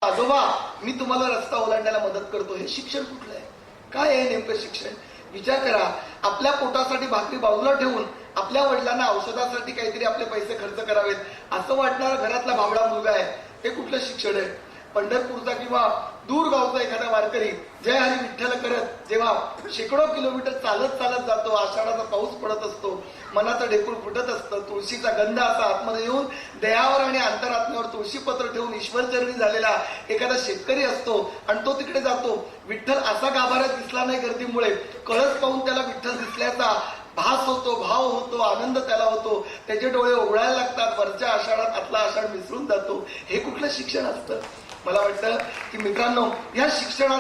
आजोबा मी तुम्हाला रस्ता ओलांडायला मदत करतो, हे शिक्षण कुठलं आहे? काय आहे नेमकं शिक्षण? विचार करा. आपल्या पोटासाठी भाकरी बाजूला ठेवून आपल्या वडिलांना औषधासाठी काहीतरी आपले पैसे खर्च करावेत असं वाटणारा घरातला भावडा मुलगा आहे, हे कुठलं शिक्षण आहे? पंढरपूरचा किंवा दूर गावचा एखादा वारकरी जय हरी विठ्ठल करत जेव्हा शेकडो किलोमीटर चालत चालत जातो, आषाढाचा पाऊस पडत असतो, मनाचं ढेकूळ फुटत असतं, तुळशीचा गंध असा आतमध्ये येऊन देहावर आणि अंतरात्म्यावर तुळशीपत्र ठेवून ईश्वरचरणी झालेला एखादा शेतकरी असतो आणि तो तिकडे जातो. विठ्ठल असा गाभाऱ्यात दिसला नाही गर्दीमुळे, कळस पाहून त्याला विठ्ठल दिसल्याचा भास होतो, भाव होतो, आनंद त्याला होतो, त्याचे डोळे उघडायला लागतात, वरच्या आषाढात आतला आषाढ विसरून जातो. हे कुठलं शिक्षण असतं? मला वाटतं की मित्रांनो, या शिक्षण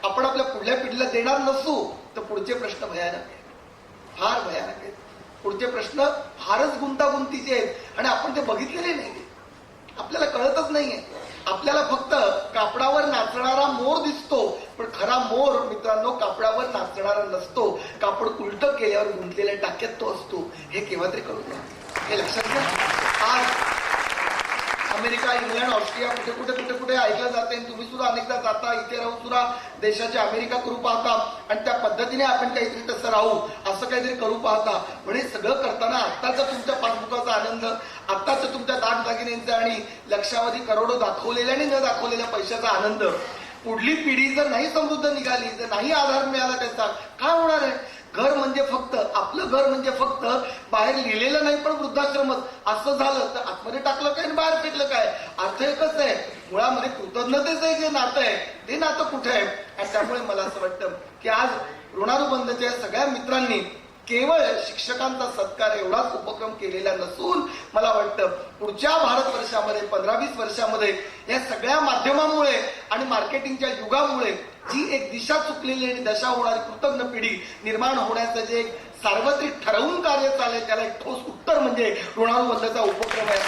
आपण आपल्या पुढल्या पिढीला देणार नसू तर पुढचे प्रश्न भयानक आहेत, फार भयानक आहेत. पुढचे प्रश्न फारच गुंतागुंतीचे आहेत आणि आपण ते बघितलेले नाही, आपल्याला कळतच नाहीये. आपल्याला फक्त कापडावर नाचणारा मोर दिसतो, पण खरा मोर मित्रांनो कापडावर नाचणारा नसतो, कापड उलट केल्यावर गुंतलेल्या टाक्यात तो असतो. हे केव्हा तरी कळू नये, हे लक्षात घ्या. आज अमेरिका, इंग्लंड, ऑस्ट्रिया कुठे ऐकलं जाते. तुम्ही सुद्धा अनेकदा जाता, इथे राहून सुद्धा देशाची अमेरिका करू पाहता आणि त्या पद्धतीने आपण काहीतरी तसं राहू असं काहीतरी करू पाहता. म्हणजे सगळं करताना आत्ताचा तुमच्या पासबुकाचा आनंद, आत्ताच्या तुमच्या दागदागिन्यांचा आणि लक्षावधी करोडो दाखवलेल्या आणि न दाखवलेल्या पैशाचा आनंद, पुढली पिढी जर नाही समृद्ध निघाली, जर नाही आधार मिळाला त्याचा, काय होणार आहे? घर म्हणजे फक्त आपलं घर म्हणजे फक्त बाहेर लिहिलेलं नाही पण वृद्धाश्रमच असं झालं तर आतमध्ये टाकलं काय आणि बाहेर फेकलं काय? अर्थ एकच आहे, मुळामध्ये कृतज्ञतेचं जे नातं आहे ते नातं कुठे आहे? आणि त्यामुळे मला असं वाटतं की आज ऋणानुबंधच्या सगळ्या मित्रांनी केवळ शिक्षकांचा सत्कार एवढाच उपक्रम केलेला नसून मला वाटतं पुढच्या भारतवर्षामध्ये 15-20 वर्षामध्ये या सगळ्या माध्यमांमुळे आणि मार्केटिंगच्या युगामुळे जी एक दिशा चुकलेली आणि दशा होणारी कृतज्ञ पिढी निर्माण होण्याचं जे एक सार्वत्रिक ठरवून कार्य चालेल त्याला एक ठोस उत्तर म्हणजे ऋणानुबंधचा उपक्रम आहे.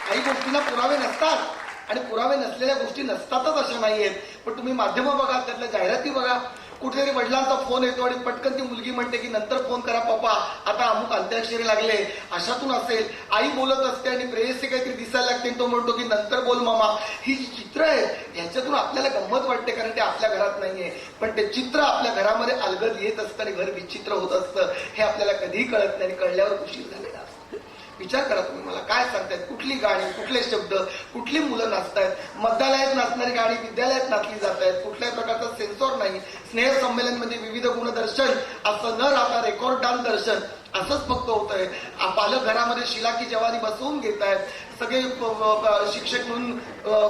काही गोष्टींना पुरावे नसतात आणि पुरावे नसलेल्या गोष्टी नसतातच अशा नाहीयेत, पण तुम्ही माध्यम बघा, त्यातल्या जाहिराती बघा, कुठेतरी वडिलांचा फोन येतो आणि पटकन ती मुलगी म्हणते की नंतर फोन करा पप्पा, आता अमुक अंत्याक्षरी लागले, अशातून असेल. आई बोलत असते आणि प्रेयसी काहीतरी दिसायला लागते, तो म्हणतो की नंतर बोल मामा. ही जी चित्र आहेत ह्याच्यातून आपल्याला गंमत वाटते कारण ते आपल्या घरात नाहीये, पण ते चित्र आपल्या घरामध्ये अलगद येत असतं आणि घर विचित्र होत असतं. हे आपल्याला कधीही कळत नाही आणि कळल्यावर उशीर झालेला असतो. विचार करा तुम्ही, मला काय सांगतायत, कुठली गाणी, कुठले शब्द, कुठली मुलं नाचतायत, मध्यालयात नाचणारी गाणी विद्यालयात नाचली जात आहेत, कुठल्याही प्रकारचा सेन्सॉर नाही. स्नेह संमेलन म्हणजे विविध गुणदर्शन असं न राहता रेकॉर्ड डान्स दर्शन असंच फक्त होतंय. पालक घरामध्ये शिला की जवानी बसवून घेत आहेत, सगळे शिक्षक म्हणून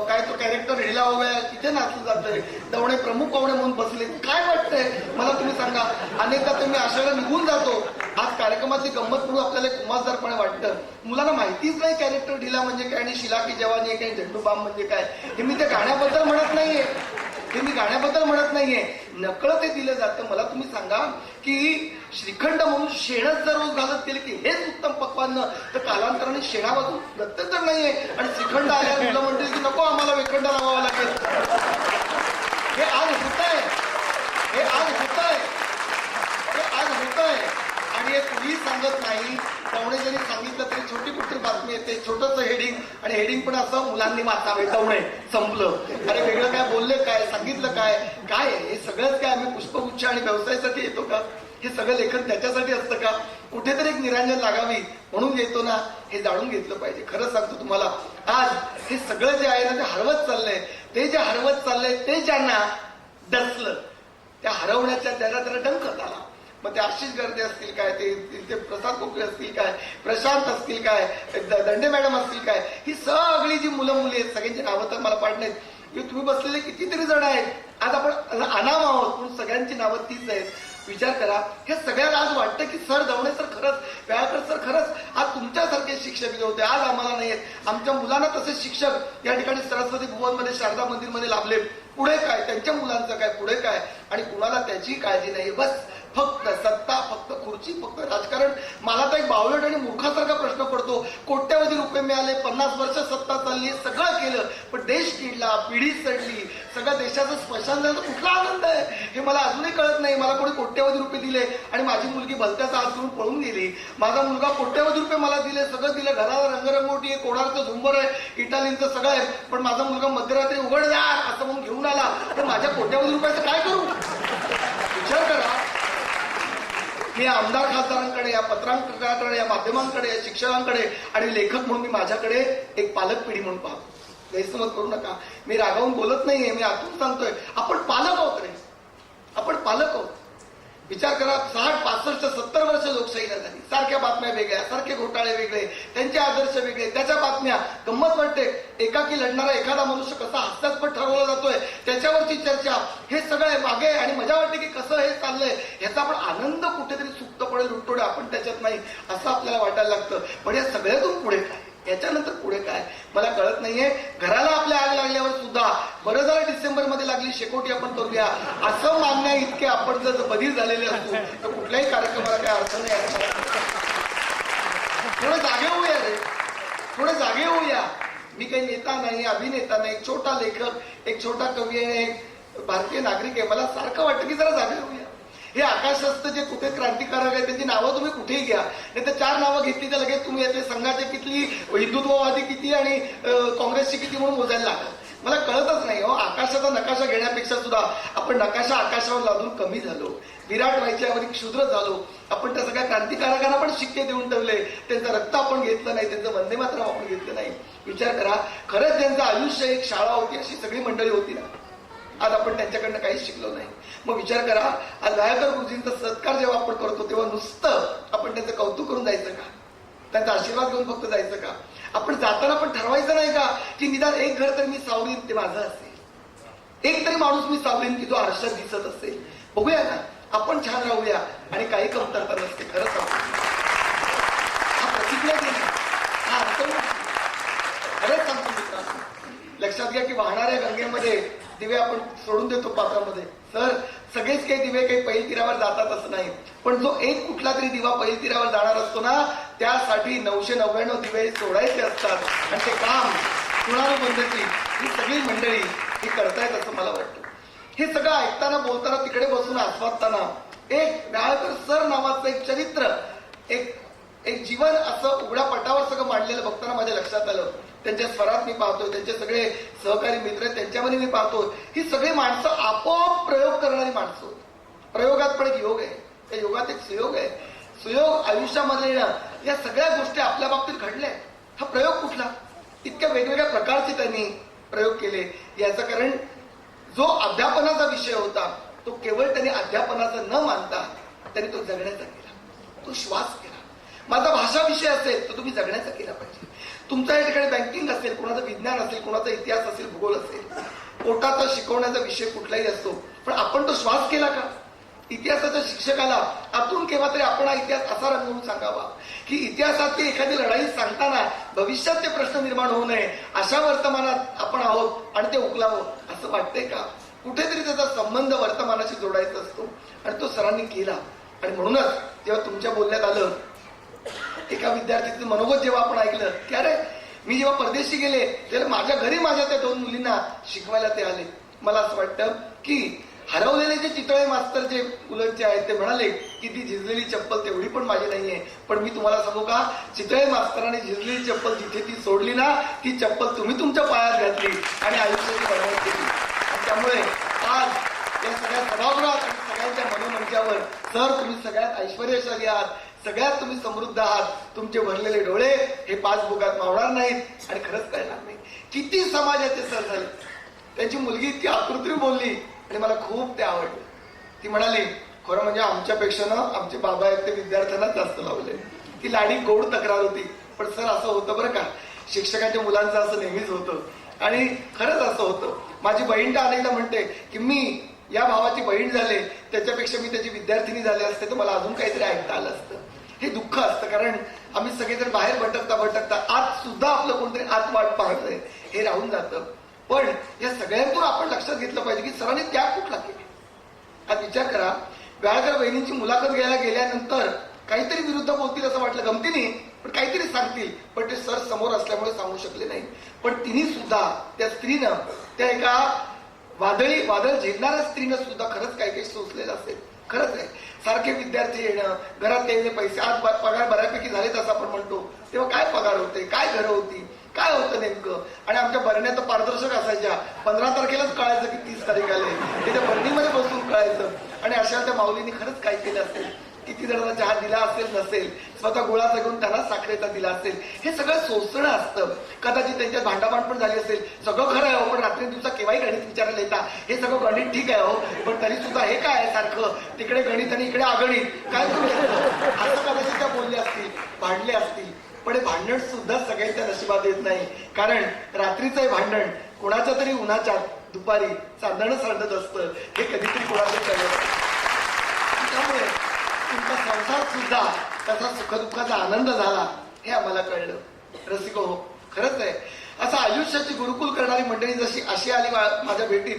काय तो कॅरेक्टर हिला हव्या तिथे नाचलं जातंय, दवणे प्रमुख पाहुणे म्हणून बसले. काय वाटतंय मला तुम्ही सांगा? अनेकदा तुम्ही अशाला निघून जातो. आज कार्यक्रमाची गंमत म्हणून आपल्याला एक उमासदारपणे वाटतं. मुलांना माहितीच नाही कॅरेक्टर ढिला म्हणजे काय आणि शिला की जवानी काय झेंडू बाम म्हणजे काय. हे मी त्या गाण्याबद्दल म्हणत नाहीये, नकळत ते दिलं जातं. मला तुम्ही सांगा की श्रीखंड म्हणून शेणच जर रोज घालत गेले की हेच उत्तम पक्वान, तर कालांतराने शेणापासून प्रत्येक तर नाहीये आणि श्रीखंड आल्यावर मुलं म्हणतील की नको आम्हाला वेखंड लावावं लागेल. हे आज होत आहे, हे आज होत आहे, हे आज होत आहे. आणि हे कुणी सांगत नाही. दवणे जरी सांगितलं तरी छोटी कुठली बातमी येते, छोटंसं हेडिंग, आणि हेडिंग पण असं मुलांनी वाचावे, दवणे संपलं. अरे वेगळं काय बोलले, काय सांगितलं, काय काय हे सगळंच काय आम्ही पुष्पगुच्छ आणि व्यवसायासाठी येतो का? हे सगळं लेखन त्याच्यासाठी असतं का? कुठेतरी एक निरांजन लागावी म्हणून येतो ना, हे जाणून घेतलं पाहिजे. खरं सांगतो तुम्हाला, आज हे सगळं जे आहे ना ते हरवत चाललंय. ते जे हरवत चाललंय ते ज्यांना डसलं, त्या हरवण्याच्या त्याला डंख झाला. मग ते आशिष गर्दे असतील काय, ते प्रसाद कोकळे असतील काय, प्रशांत असतील काय, दंडे मॅडम असतील काय, ही सगळी जी मुलं मुली आहेत सगळ्यांची नावं तर मला पाठ नाहीत. तुम्ही बसलेले कितीतरी जण आहेत, आज आपण अनाम आहोत म्हणून सगळ्यांची नावं तीच आहेत. विचार करा, हे सगळ्याला आज वाटतं की सर दवणे सर खरंच, व्याळकर सर खरंच आज तुमच्यासारखे शिक्षक जे होते आज आम्हाला नाही आहेत. आमच्या मुलांना तसे शिक्षक या ठिकाणी सरस्वती भुवनमध्ये, शारदा मंदिरमध्ये लाभले. पुढे काय, त्यांच्या मुलांचं काय, पुढे काय, आणि कुणाला त्याची काळजी नाही. बस फक्त सत्ता, फक्त खुर्ची, फक्त राजकारण. मला तर एक बावळट आणि मूर्खासारखा प्रश्न पडतो. कोट्यवधी रुपये मिळाले, 50 वर्ष सत्ता चालली, सगळं केलं, पण देश किडला, पिढी चढली, सगळ्या देशाचं स्मशान झालं, कुठला आनंद आहे हे मला अजूनही कळत नाही. मला कोणी कोट्यवधी रुपये दिले आणि माझी मुलगी भलत्याचा हात घेऊन पळून गेली. माझा मुलगा कोट्यवधी रुपये मला दिले, सगळं दिलं, घराला रंगरंगोटी आहे, कोणार्चं झुंबर आहे, इटालीचं सगळं आहे, पण माझा मुलगा मध्यरात्री उघड यार असं म्हणून घेऊन आला, तर माझ्या कोट्यवधी रुपयाचं काय करू? विचार करा. मी आमदार खासदारांकडे, या पत्रकारांकडे, या माध्यमांकडे, या शिक्षकांकडे आणि लेखक म्हणून मी माझ्याकडे एक पालक पिढी म्हणून पाहतो. गैरसमज करू नका, मी रागावून बोलत नाहीये, मी आतून सांगतोय आपण पालक आहोत रे, आपण पालक आहोत. विचार करा, 60, 65, 70 वर्ष लोकशाहीला झाली, सारख्या बातम्या वेगळ्या, सारखे घोटाळे वेगळे, त्यांचे आदर्श वेगळे, त्याच्या बातम्या. गंमत वाटते, एकाकी लढणारा एखादा मनुष्य कसा हास्यास्पद ठरवला जातोय त्याच्यावरची चर्चा, हे सगळं मागे, आणि मजा वाटते की कसं हे चाललंय, ह्याचा आपण आनंद कुठेतरी सुप्तपणे लुटतोडे, आपण त्याच्यात नाही असं आपल्याला वाटायला लागतं. पण या सगळ्यातून पुढे काय, याच्यानंतर पुढे काय मला कळत नाहीये. घराला आपल्या आग लागल्यावर सुद्धा बरं झालं डिसेंबरमध्ये लागली, शेकोटी आपण करूया असं मागण्या इतके आपण जर बधीर झालेले असतो तर कुठल्याही कार्यक्रमाला काय अर्थ नाही. थोडे जागे होऊया रे, थोडे जागे होऊया. मी काही नेता नाही, अभिनेता नाही, एक छोटा लेखक, एक छोटा कवी आहे, एक भारतीय नागरिक आहे. मला सारखं वाटतं की जरा जागे होऊया. हे आकाशस्थ जे कुठे क्रांतिकारक आहे त्यांची नावं तुम्ही कुठेही घ्या, नाही तर 4 नावं घेतली तर लगेच तुम्ही यातले संघाचे किती, हिंदुत्ववादी किती आणि काँग्रेसची किती म्हणून मोजायला लागतात. मला कळतच नाही हो. आकाशाचा नकाशा घेण्यापेक्षा सुद्धा आपण नकाशा आकाशावर लादून कमी झालो, विराट व्हायच्यावर क्षुद्र झालो. आपण त्या सगळ्या क्रांतिकारकांना पण शिक्के देऊन ठेवले, त्यांचं रक्त आपण घेतलं नाही, त्यांचं वंदे मातरम आपण घेतलं नाही. विचार करा, खरंच त्यांचं आयुष्य एक शाळा होती, अशी सगळी मंडळी होती ना, आज आपण त्यांच्याकडनं काहीच शिकलो नाही. मग विचार करा, आज दयाकर गुरुजींचा सत्कार जेव्हा आपण करतो तेव्हा नुसतं आपण त्यांचं कौतुक करून जायचं का, त्यांचा आशीर्वाद घेऊन फक्त जायचं का? आपण जाताना पण ठरवायचं नाही का की निदान एक घर तरी मी सावरीन ते माझं असेल, एक तरी माणूस मी सावरीन की जो आरशात दिसत असेल. बघूया ना, आपण छान राहूया आणि काही कमतरता नसते. खरंच हा प्रतिक्रिया दिली, हा अर्थ खरंच सांगतो मित्रांनो. लक्षात घ्या की वाहणाऱ्या गंगेमध्ये दिवे आपण सोडून देतो पात्रामध्ये. सर, सगळेच काही दिवे काही पैल तीरावर जातात असं नाही, पण जो एक कुठला तरी दिवा पैल तीरावर जाणार असतो ना, त्यासाठी 999 दिवे सोडायचे असतात. आणि ते काम कुणाबंदची ही सगळी मंडळी ही करतायत असं मला वाटतं. हे सगळं ऐकताना, बोलताना, तिकडे बसून आस्वादताना एक डाळकर सर नावाचं एक चरित्र, एक जीवन असं उघड्या पटावर सगळं मांडलेलं बघताना माझ्या लक्षात आलं. त्यांच्या स्वरात मी पाहतोय, त्यांचे सगळे सहकारी मित्र आहेत त्यांच्यामध्ये मी पाहतोय, ही सगळी माणसं आपोआप प्रयोग करणारी माणसं. प्रयोगात पण एक योग आहे, त्या योगात एक सुयोग आहे. सुयोग आयुष्यामध्ये येणं, या सगळ्या गोष्टी आपल्या बाबतीत घडल्या. हा प्रयोग कुठला? इतक्या वेगवेगळ्या प्रकारचे त्यांनी प्रयोग केले. याचं कारण जो अध्यापनाचा विषय होता तो केवळ त्यांनी अध्यापनाचा न मानता त्यांनी तो जगण्याचा केला, तो श्वास केला. माझा भाषा विषय असेल तर तुम्ही जगण्याचा केला पाहिजे. तुमच्या या ठिकाणी बँकिंग असेल, कोणाचं विज्ञान असेल, कोणाचा इतिहास असेल, भूगोल असेल, पोटाचा शिकवण्याचा विषय कुठलाही असतो, पण आपण तो श्वास केला का? इतिहासाच्या शिक्षकाला आतून केव्हा तरी आपण हा इतिहास असा रंगवून सांगावा की इतिहासातली एखादी लढाई सांगताना भविष्यात ते प्रश्न निर्माण होऊ नये अशा वर्तमानात आपण आहोत आणि ते उकलावं असं वाटतंय का? कुठेतरी त्याचा संबंध वर्तमानाशी जोडायचा असतो आणि तो सरांनी केला. आणि म्हणूनच जेव्हा तुमच्या बोलण्यात आलं, एका विद्यार्थीचं मनोगत जेव्हा आपण ऐकलं की अरे, मी जेव्हा परदेशी गेले तेव्हा माझ्या घरी माझ्या त्या 2 मुलींना शिकवायला ते आले. मला असं वाटतं की हरवलेले जे चितळे मास्तर जे मुलांचे आहेत ते म्हणाले की ती झिजलेली चप्पल तेवढी पण माझी नाहीये, पण मी तुम्हाला सांगू का, चितळे मास्तरांनी झिजलेली चप्पल जिथे ती सोडली ना, ती चप्पल तुम्ही तुमच्या पायात घातली आणि आयुष्याची बरबाद केली. आणि त्यामुळे आज या सगळ्या सभागृहात आणि सगळ्यांच्या मनोमंचावर सर तुम्ही सगळ्यात ऐश्वर्यशाली आहात, सगळ्यात तुम्ही समृद्ध आहात. तुमचे भरलेले डोळे हे पासबुकात मावणार नाहीत आणि खरंच कळणार नाही. किती समाजाचे सर झाले. त्यांची मुलगी इतकी आकृती बोलली आणि मला खूप ते आवडले. ती म्हणाली, खरं म्हणजे आमच्यापेक्षा ना आमचे बाबा आहेत ते विद्यार्थ्यांना जास्त लावले. ती लाडी गोड तक्रार होती, पण सर असं होतं बरं का, शिक्षकांच्या मुलांचं असं नेहमीच होतं आणि खरंच असं होतं. माझी बहीण तर अनेकदा म्हणते की मी या भावाची बहीण झाले त्याच्यापेक्षा मी त्याची विद्यार्थिनी झाले असते तर मला अजून काहीतरी ऐकता आलं असतं. हे दुःख असतं, कारण आम्ही सगळेजण बाहेर भटकता आत सुद्धा आपलं कोणतरी आत वाट पाहतंय हे राहून जातं. पण या सगळ्यांतून आपण लक्षात घेतलं पाहिजे की सरांनी त्याग कुठला केला. आज विचार करा, व्याळकर बहिणींची मुलाखत घ्यायला गेल्यानंतर काहीतरी विरुद्ध बोलतील असं वाटलं, गमतीने पण काहीतरी सांगतील, पण ते सर समोर असल्यामुळे सांगू शकले नाही. पण तिने सुद्धा त्या स्त्रीनं, त्या एका वादळ झेलणाऱ्या स्त्रीनं सुद्धा खरंच काही काही सोचलेलं असेल. खरंच आहे, सारखे विद्यार्थी येणं, घरात यायचे पैसे, आज पगार बऱ्यापैकी झालेच असं आपण म्हणतो, तेव्हा काय पगार होते, काय घरं होती, काय होतं नेमकं. आणि आमच्या भरण्या तर पारदर्शक असायच्या, 15 तारखेलाच कळायचं की 30 तारीख आले, ते त्या भरणीमध्ये बसून कळायचं. आणि अशा त्या माऊलींनी खरंच काय केलं असेल, किती जणांना चहा दिला असेल नसेल, स्वतः गुळाचा घेऊन त्यांना साखरेचा दिला असेल, हे सगळं सोसणं असतं. कदाचित त्यांच्यात भांडाभांड पण झाली असेल, सगळं खरं आहे हो, पण रात्री दिवसा केव्हाही गणित विचारायला येतात, हे सगळं गणित ठीक आहे हो, पण तरी सुद्धा हे काय आहे सारखं, तिकडे गणित आणि इकडे अगणित, काय करू असं कदाचित त्या बोलले असतील, भांडले असतील. पण हे भांडण सुद्धा सगळ्यांच्या नशिबात येत नाही, कारण रात्रीचं हे भांडण कोणाच्या तरी उन्हाच्या दुपारी चांदणं सांडत असतं, हे कधीतरी कोणाचं कळत. त्यामुळे तुमचा संसार सुद्धा त्याचा सुखदुःखाचा आनंद झाला हे आम्हाला कळलं. रसिको हो, खरंच आहे, असं आयुष्याची गुरुकुल करणारी मंडळी जशी अशी आली माझ्या भेटीत,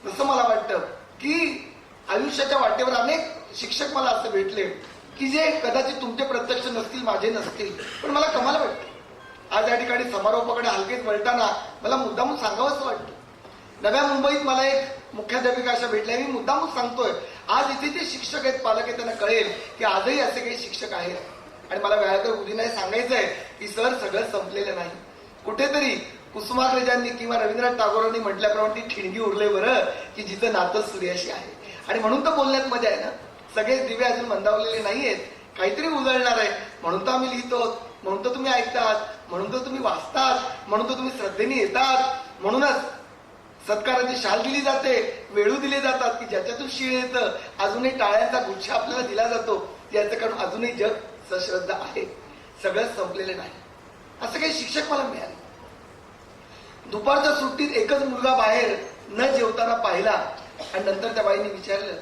तसं मला वाटतं की आयुष्याच्या वाटेवर अनेक शिक्षक मला असे भेटले की जे कदाचित तुमचे प्रत्यक्ष नसतील, माझे नसतील, पण मला कमाल वाटते. आज या ठिकाणी समारोपाकडे हलकेच वळताना मला मुद्दामून सांगावंच वाटतं. नव्या मुंबईत मला एक मुख्याध्यापिका अशा भेटल्या, मी मुद्दामून सांगतोय, आज इथे जे शिक्षक आहेत, पालक आहेत, त्यांना कळेल की आजही असे काही शिक्षक आहेत. आणि मला व्याळकर गुरुजींना सांगायचं आहे की सर, सगळं संपलेलं नाही. कुठेतरी कुसुमाग्रजांनी किंवा रवींद्रनाथ टागोरांनी म्हटल्याप्रमाणे ती ठिणगी उरले बरं की जिथं नातं सूर्याशी आहे. आणि म्हणून तर बोलण्यात मजा आहे ना, सगळे दिवे अजून मंदावलेले नाहीयेत, काहीतरी उजळणार आहे, म्हणून तर आम्ही लिहितो, म्हणून तर तुम्ही ऐकतात, म्हणून तर तुम्ही वाचतात, म्हणून तर तुम्ही श्रद्धेने येतात. म्हणूनच सत्काराची शाल दिली जाते, वेळू दिले जातात की ज्याच्यातून शीळ येतं, अजूनही टाळ्यांचा गुच्छ आपल्याला दिला जातो, याचं कारण अजूनही जग सश्रद्धा आहे, सगळं संपलेलं नाही. असं काही शिक्षक मला मिळाले. दुपारच्या सुट्टीत एकच मुलगा बाहेर न जेवताना पाहिला आणि नंतर त्या बाईने विचारलं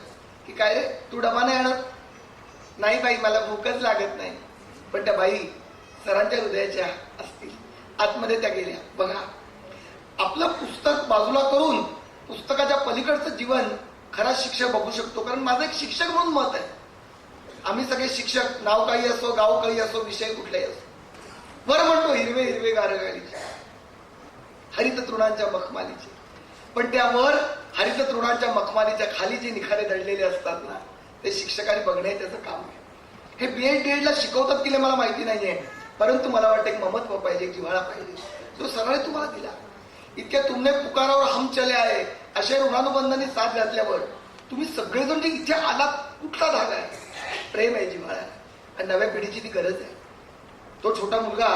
की काय रे, तू डबा नाही आणत? नाही बाई, मला भूकच लागत नाही. पण त्या बाई सरांच्या हृदयाच्या असतील, आतमध्ये त्या गेल्या. बघा, आपलं पुस्तक बाजूला करून पुस्तकाच्या पलीकडचं जीवन खरा शिक्षक बघू शकतो. कारण माझं एक शिक्षक म्हणून मत आहे, आम्ही सगळे शिक्षक, नाव काही असो, गाव काही असो, विषय कुठलाही असो, वर म्हणतो हिरवे हिरवे गारगाडीचे, हरित तृणांच्या मखमालीचे, पण त्यावर हरित तृणांच्या मखमालीच्या खाली जे निखारे दडलेले असतात ना, ते शिक्षकांनी बघणे त्याचं काम आहे. हे BEd DEd ला शिकवतात की मला माहिती नाहीये, परंतु मला वाटतं एक ममत्व पाहिजे, एक जिव्हाळा पाहिजे, जो सरांनी तुम्हाला दिला. इतक्या तुमने पुकारावर हम चले आहे अशा ऋणानुबंधाने साथ घातल्यावर तुम्ही सगळेजण जे इथे आलात, कुठला धागा आहे? प्रेम आहे, जिव्हाळा आहे, आणि नव्या पिढीची ती गरज आहे. तो छोटा मुलगा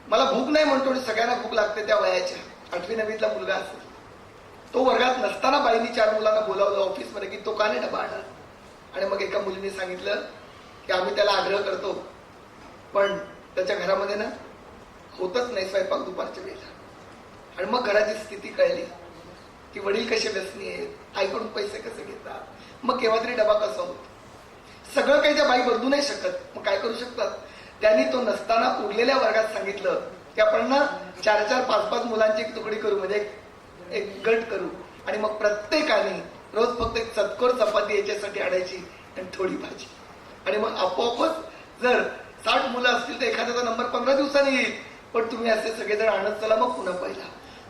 मला भूक नाही म्हणतो आणि सगळ्यांना भूक लागते त्या वयाच्या 8वी 9वीतला मुलगा असेल. तो वर्गात नसताना बाईंनी 4 मुलांना बोलावलं ऑफिसमध्ये की तो का नाही डबा आणणार. आणि मग एका मुलीने सांगितलं की आम्ही त्याला आग्रह करतो, पण त्याच्या घरामध्ये ना होतच नाही स्वयंपाक दुपारच्या वेळेला. आणि मग घराची स्थिती कळली की वडील कसे व्यसनी आहेत, आईकडून पैसे कसे घेतात, मग केव्हा तरी डबा कसा होतो. सगळं काही त्या बाई बदलू नाही शकत, मग काय करू शकतात. त्यांनी तो नसताना उरलेल्या वर्गात सांगितलं की आपण ना 4-4, 5-5 मुलांची एक तुकडी करू, म्हणजे एक गट करू, आणि मग प्रत्येकाने रोज फक्त एक चतकोर चपाती याच्यासाठी आणायची आणि थोडी भाजी. आणि मग आपोआपच जर 60 मुलं असतील तर एखाद्याचा नंबर 15 दिवसांनी येईल. पण तुम्ही असे सगळेजण आणत चला, मग पुन्हा पहिला.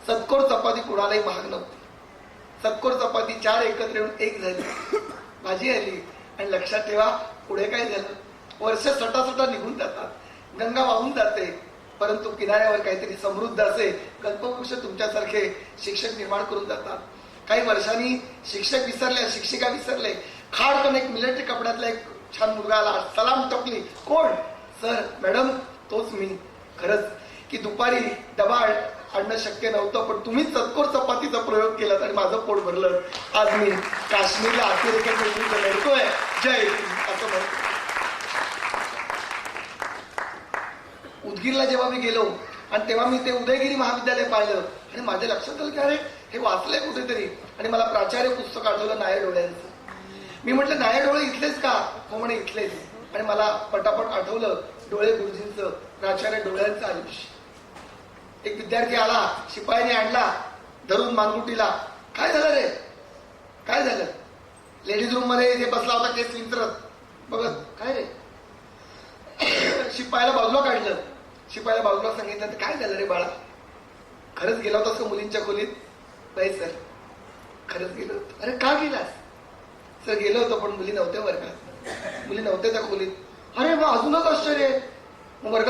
चतकोर चपाती कुणालाही महाग नव्हती. चतकोर चपाती 4 एकत्र येऊन 1 झाली, भाजी आली. आणि लक्षात ठेवा, पुढे काय झालं, वर्ष सटा निघून जातात, गंगा वाहून जाते, परंतु किनाऱ्यावर काहीतरी समृद्ध असे कल्पवृक्ष तुमच्यासारखे शिक्षक निर्माण करून जातात. काही वर्षांनी शिक्षक विसरले, शिक्षिका विसरले. खाडकन एक मिलिटरी कपड्यातला एक छान मुलगा आला, सलाम टपली, कोण? सर, मॅडम, तोच मी. खरंच की दुपारी डबा आणणं शक्य नव्हतं, पण तुम्ही चतकोर चपातीचा प्रयोग केलात आणि माझं पोट भरलं. आज मी काश्मीरला अतिरेक्याच्या विरुद्ध लढतोय, जय असं म्हणतो. उदगीरला जेव्हा मी गेलो आणि तेव्हा मी ते उदयगिरी महाविद्यालय पाहिलं आणि माझ्या लक्षात आलं की अरे हे वाचलंय कुठेतरी. आणि मला प्राचार्य पुस्तक आठवलं नायर डोळ्यांचं. मी म्हटलं नायर डोळे इथलेच का? हो म्हणे इथलेच. आणि मला पटापट आठवलं डोळे गुरुजींचं, प्राचार्य डोळ्यांचं आयुष्य. एक विद्यार्थी आला, शिपायाने आणला धरून मानगुटीला. काय झालं रे, काय झालं? लेडीज रूम मध्ये इथे बसला होता केस विंचरत बघत, काय रे शिपायाला बाजूला काढलं. शिपायाला बाजूला सांगितलं, तर काय झालं रे बाळा, खरंच गेला होतास का मुलींच्या खोलीत? नाही सर, खरंच गेलो होतो. अरे का गेलास? सर गेलो होतो पण मुली नव्हत्या वर्गात, मुली नव्हत्या त्या खोलीत. अरे मग अजूनच आश्चर्य आहे. मग वर्गात